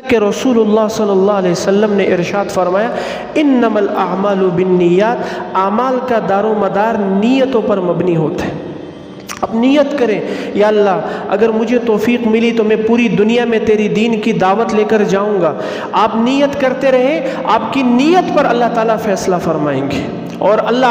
کہ رسول اللہ صلی اللہ علیہ وسلم نے ارشاد فرمایا انما الاعمال بالنیات، اعمال کا دار و مدار نیتوں پر مبنی ہوتا ہے۔ اب نیت کریں یا اللہ اگر مجھے توفیق ملی تو میں پوری دنیا میں تیری دین کی دعوت لے کر جاؤں گا۔ آپ نیت کرتے رہیں، آپ کی نیت پر اللہ تعالیٰ فیصلہ فرمائیں گے، اور اللہ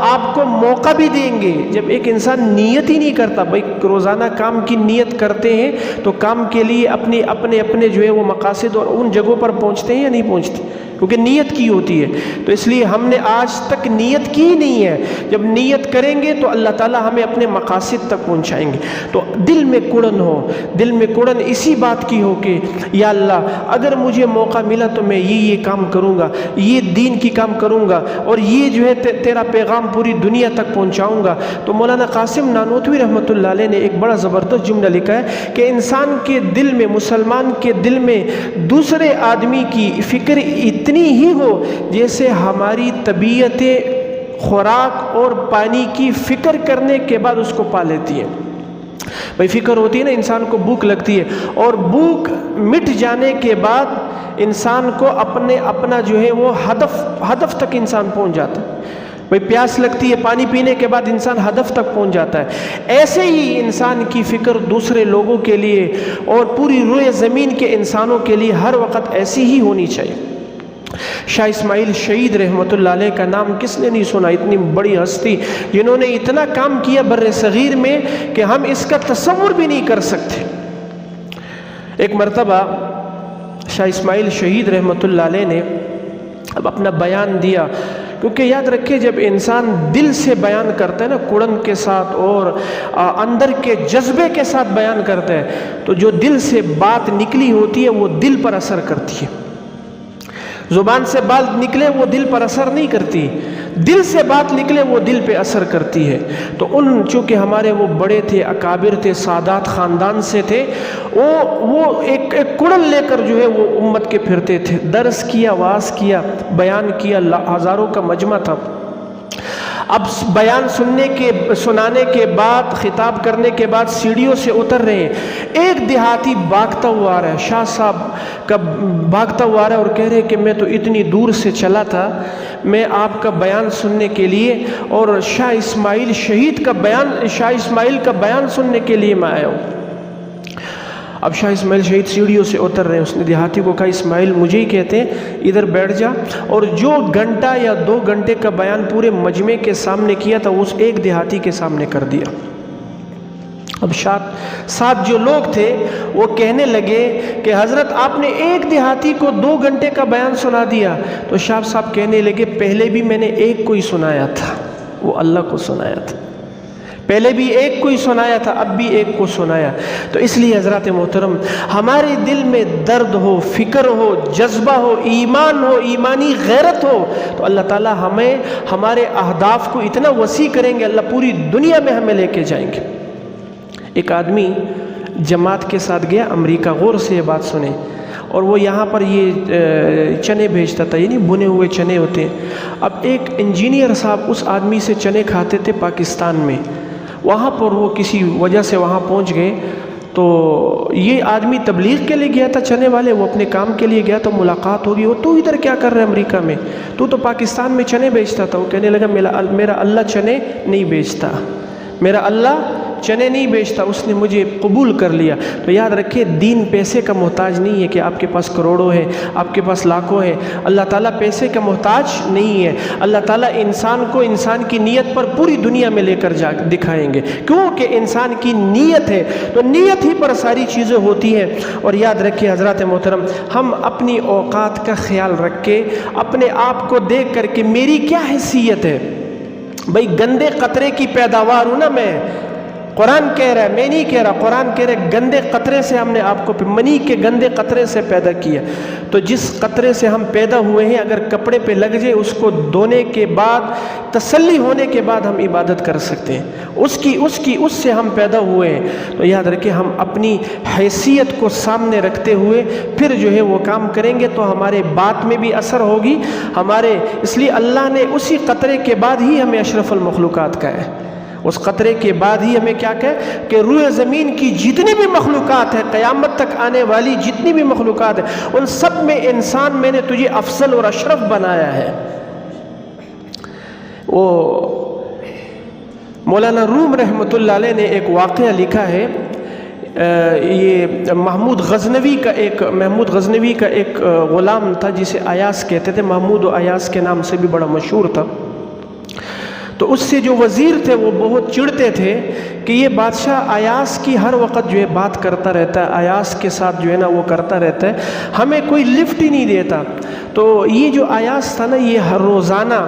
آپ کو موقع بھی دیں گے۔ جب ایک انسان نیت ہی نہیں کرتا، بھائی روزانہ کام کی نیت کرتے ہیں تو کام کے لیے اپنے جو ہے وہ مقاصد اور ان جگہوں پر پہنچتے ہیں یا نہیں پہنچتے، کیونکہ نیت کی ہوتی ہے۔ تو اس لیے ہم نے آج تک نیت کی نہیں ہے، جب نیت کریں گے تو اللہ تعالیٰ ہمیں اپنے مقاصد تک پہنچائیں گے۔ تو دل میں کڑن ہو، دل میں کڑن اسی بات کی ہو کہ یا اللہ اگر مجھے موقع ملا تو میں یہ کام کروں گا، یہ دین کی کام کروں گا، اور یہ جو ہے تیرا پیغام پوری دنیا تک پہنچاؤں گا۔ تو مولانا قاسم نانوتوی رحمۃ اللہ علیہ نے ایک بڑا زبردست جملہ لکھا ہے کہ انسان کے دل میں، مسلمان کے دل میں دوسرے آدمی کی فکر اتنی ہی ہو جیسے ہماری طبیعتیں خوراک اور پانی کی فکر کرنے کے بعد اس کو پا لیتی ہیں۔ بھئی فکر ہوتی ہے نا، انسان کو بھوک لگتی ہے، اور بھوک مٹ جانے کے بعد انسان کو اپنا جو ہے وہ ہدف تک انسان پہنچ جاتا ہے۔ بھئی پیاس لگتی ہے، پانی پینے کے بعد انسان ہدف تک پہنچ جاتا ہے۔ ایسے ہی انسان کی فکر دوسرے لوگوں کے لیے اور پوری روئے زمین کے انسانوں کے لیے ہر وقت ایسی ہی ہونی چاہیے۔ شاہ اسماعیل شہید رحمۃ اللہ علیہ کا نام کس نے نہیں سنا؟ اتنی بڑی ہستی جنہوں نے اتنا کام کیا بر صغیر میں کہ ہم اس کا تصور بھی نہیں کر سکتے۔ ایک مرتبہ شاہ اسماعیل شہید رحمۃ اللہ علیہ نے اب اپنا بیان دیا، کیونکہ یاد رکھیں جب انسان دل سے بیان کرتا ہے نا، کڑن کے ساتھ اور اندر کے جذبے کے ساتھ بیان کرتا ہے، تو جو دل سے بات نکلی ہوتی ہے وہ دل پر اثر کرتی ہے۔ زبان سے بات نکلے وہ دل پر اثر نہیں کرتی، دل سے بات نکلے وہ دل پہ اثر کرتی ہے۔ تو چونکہ ہمارے وہ بڑے تھے، اکابر تھے، سادات خاندان سے تھے، وہ ایک کڑن لے کر جو ہے وہ امت کے پھرتے تھے، درس کیا، واعظ کیا، بیان کیا، ہزاروں کا مجمع تھا۔ اب بیان سنانے کے بعد، خطاب کرنے کے بعد سیڑھیوں سے اتر رہے ہیں، ایک دیہاتی بھاگتا ہوا آ رہا ہے، شاہ صاحب کا بھاگتا ہوا آ رہا ہے اور کہہ رہے کہ میں تو اتنی دور سے چلا تھا، میں آپ کا بیان سننے کے لیے اور شاہ اسماعیل کا بیان سننے کے لیے میں آیا ہوں۔ اب شاہ اسماعیل شہید سیڑھیوں سے اتر رہے ہیں، اس نے دیہاتی کو کہا اسماعیل مجھے ہی کہتے ہیں، ادھر بیٹھ جا، اور جو گھنٹہ یا 2 گھنٹے کا بیان پورے مجمع کے سامنے کیا تھا اس ایک دیہاتی کے سامنے کر دیا۔ اب ساتھ جو لوگ تھے وہ کہنے لگے کہ حضرت آپ نے ایک دیہاتی کو 2 گھنٹے کا بیان سنا دیا۔ تو شاہ صاحب کہنے لگے پہلے بھی میں نے ایک کو ہی سنایا تھا، وہ اللہ کو سنایا تھا، پہلے بھی ایک کو ہی سنایا تھا، اب بھی ایک کو سنایا۔ تو اس لیے حضرات محترم ہمارے دل میں درد ہو، فکر ہو، جذبہ ہو، ایمان ہو، ایمانی غیرت ہو، تو اللہ تعالیٰ ہمیں ہمارے اہداف کو اتنا وسیع کریں گے، اللہ پوری دنیا میں ہمیں لے کے جائیں گے۔ ایک آدمی جماعت کے ساتھ گیا امریکہ، غور سے یہ بات سنیں، اور وہ یہاں پر یہ چنے بھیجتا تھا، یعنی بنے ہوئے چنے ہوتے ہیں۔ اب ایک انجینئر صاحب اس آدمی سے چنے کھاتے تھے پاکستان میں، وہاں پر وہ کسی وجہ سے وہاں پہنچ گئے، تو یہ آدمی تبلیغ کے لیے گیا تھا، چنے والے، وہ اپنے کام کے لیے گیا، تو ملاقات ہوگی، وہ تو ادھر کیا کر رہے امریکہ میں، تو پاکستان میں چنے بیچتا تھا۔ وہ کہنے لگا میرا اللہ چنے نہیں بیچتا، میرا اللہ چنے نہیں بیچتا، اس نے مجھے قبول کر لیا۔ تو یاد رکھیں دین پیسے کا محتاج نہیں ہے کہ آپ کے پاس کروڑوں ہیں، آپ کے پاس لاکھوں ہیں، اللہ تعالیٰ پیسے کا محتاج نہیں ہے۔ اللہ تعالیٰ انسان کو انسان کی نیت پر پوری دنیا میں لے کر دکھائیں گے، کیونکہ انسان کی نیت ہے، تو نیت ہی پر ساری چیزیں ہوتی ہیں۔ اور یاد رکھیں حضرات محترم ہم اپنی اوقات کا خیال رکھ کے، اپنے آپ کو دیکھ کر کہ میری کیا حیثیت ہے، بھئی گندے قطرے کی پیداوار ہوں نا میں، قرآن کہہ رہا ہے، میں نہیں کہہ رہا، قرآن کہہ رہا ہے گندے قطرے سے ہم نے آپ کو منی کے گندے قطرے سے پیدا کیا۔ تو جس قطرے سے ہم پیدا ہوئے ہیں اگر کپڑے پہ لگ جائے، اس کو دھونے کے بعد، تسلی ہونے کے بعد ہم عبادت کر سکتے ہیں، اس سے ہم پیدا ہوئے ہیں۔ تو یاد رکھیں ہم اپنی حیثیت کو سامنے رکھتے ہوئے پھر جو ہے وہ کام کریں گے تو ہمارے بات میں بھی اثر ہوگی اس لیے اللہ نے اسی قطرے کے بعد ہی ہمیں اشرف المخلوقات کہا ہے، اس قطرے کے بعد ہی ہمیں کیا کہے کہ روئے زمین کی جتنی بھی مخلوقات ہیں، قیامت تک آنے والی جتنی بھی مخلوقات ہیں، ان سب میں انسان میں نے تجھے افضل اور اشرف بنایا ہے۔ وہ مولانا روم رحمۃ اللہ علیہ نے ایک واقعہ لکھا ہے، یہ محمود غزنوی کا ایک غلام تھا جسے ایاس کہتے تھے، محمود و ایاس کے نام سے بھی بڑا مشہور تھا۔ تو اس سے جو وزیر تھے وہ بہت چڑھتے تھے کہ یہ بادشاہ ایاس کی ہر وقت جو ہے بات کرتا رہتا ہے، ایاس کے ساتھ جو ہے نا وہ کرتا رہتا ہے، ہمیں کوئی لفٹ ہی نہیں دیتا۔ تو یہ جو ایاس تھا نا، یہ ہر روزانہ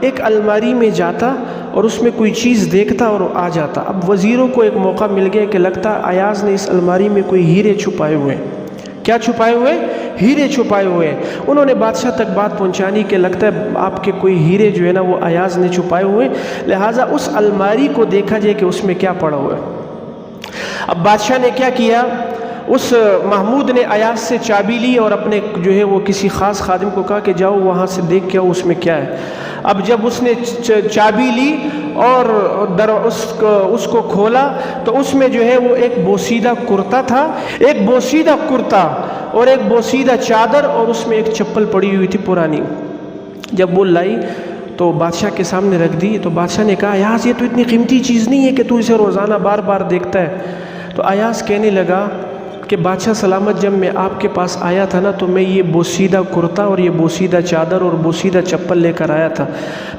ایک الماری میں جاتا اور اس میں کوئی چیز دیکھتا اور آ جاتا۔ اب وزیروں کو ایک موقع مل گیا کہ لگتا ایاز نے اس الماری میں کوئی ہیرے چھپائے ہوئے ہیں۔ کیا چھپائے ہوئے؟ ہیرے چھپائے ہوئے ہیں۔ انہوں نے بادشاہ تک بات پہنچانی کہ لگتا ہے آپ کے کوئی ہیرے جو ہے نا وہ ایاز نے چھپائے ہوئے ہیں، لہٰذا اس الماری کو دیکھا جائے کہ اس میں کیا پڑا ہوا ہے۔ اب بادشاہ نے کیا کیا، اس محمود نے ایاز سے چابی لی اور اپنے جو ہے وہ کسی خاص خادم کو کہا کہ جاؤ وہاں سے دیکھ کے آؤ اس میں کیا ہے۔ اب جب اس نے چابی لی اور اس کو کھولا تو اس میں جو ہے وہ ایک بوسیدہ کرتا تھا، ایک بوسیدہ کرتا اور ایک بوسیدہ چادر، اور اس میں ایک چپل پڑی ہوئی تھی پرانی۔ جب وہ لائی تو بادشاہ کے سامنے رکھ دی تو بادشاہ نے کہا ایاز یہ تو اتنی قیمتی چیز نہیں ہے کہ تو اسے روزانہ بار بار دیکھتا ہے۔ تو ایاز کہنے لگا کہ بادشاہ سلامت، جب میں آپ کے پاس آیا تھا نا تو میں یہ بوسیدہ کرتا اور یہ بوسیدہ چادر اور بوسیدہ چپل لے کر آیا تھا،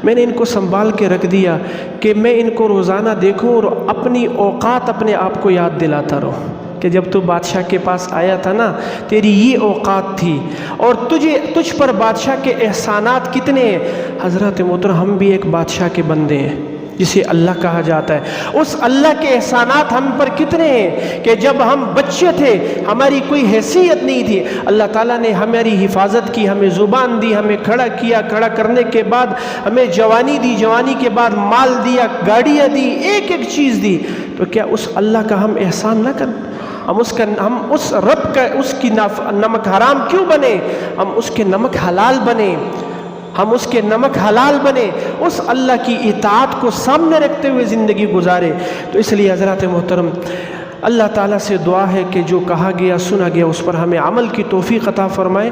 میں نے ان کو سنبھال کے رکھ دیا کہ میں ان کو روزانہ دیکھوں اور اپنی اوقات اپنے آپ کو یاد دلاتا رہوں کہ جب تو بادشاہ کے پاس آیا تھا نا تیری یہ اوقات تھی، اور تجھ پر بادشاہ کے احسانات کتنے ہیں۔ حضرات محترم، ہم بھی ایک بادشاہ کے بندے ہیں جسے اللہ کہا جاتا ہے۔ اس اللہ کے احسانات ہم پر کتنے ہیں کہ جب ہم بچے تھے ہماری کوئی حیثیت نہیں تھی، اللہ تعالیٰ نے ہماری حفاظت کی، ہمیں زبان دی، ہمیں کھڑا کیا، کھڑا کرنے کے بعد ہمیں جوانی دی، جوانی کے بعد مال دیا، گاڑیاں دی، ایک ایک چیز دی۔ تو کیا اس اللہ کا ہم احسان نہ کریں؟ ہم اس رب کا اس کی نمک حرام کیوں بنے؟ ہم اس کے نمک حلال بنے، ہم اس کے نمک حلال بنے، اس اللہ کی اطاعت کو سامنے رکھتے ہوئے زندگی گزارے۔ تو اس لیے حضرات محترم، اللہ تعالیٰ سے دعا ہے کہ جو کہا گیا سنا گیا اس پر ہمیں عمل کی توفیق عطا فرمائے۔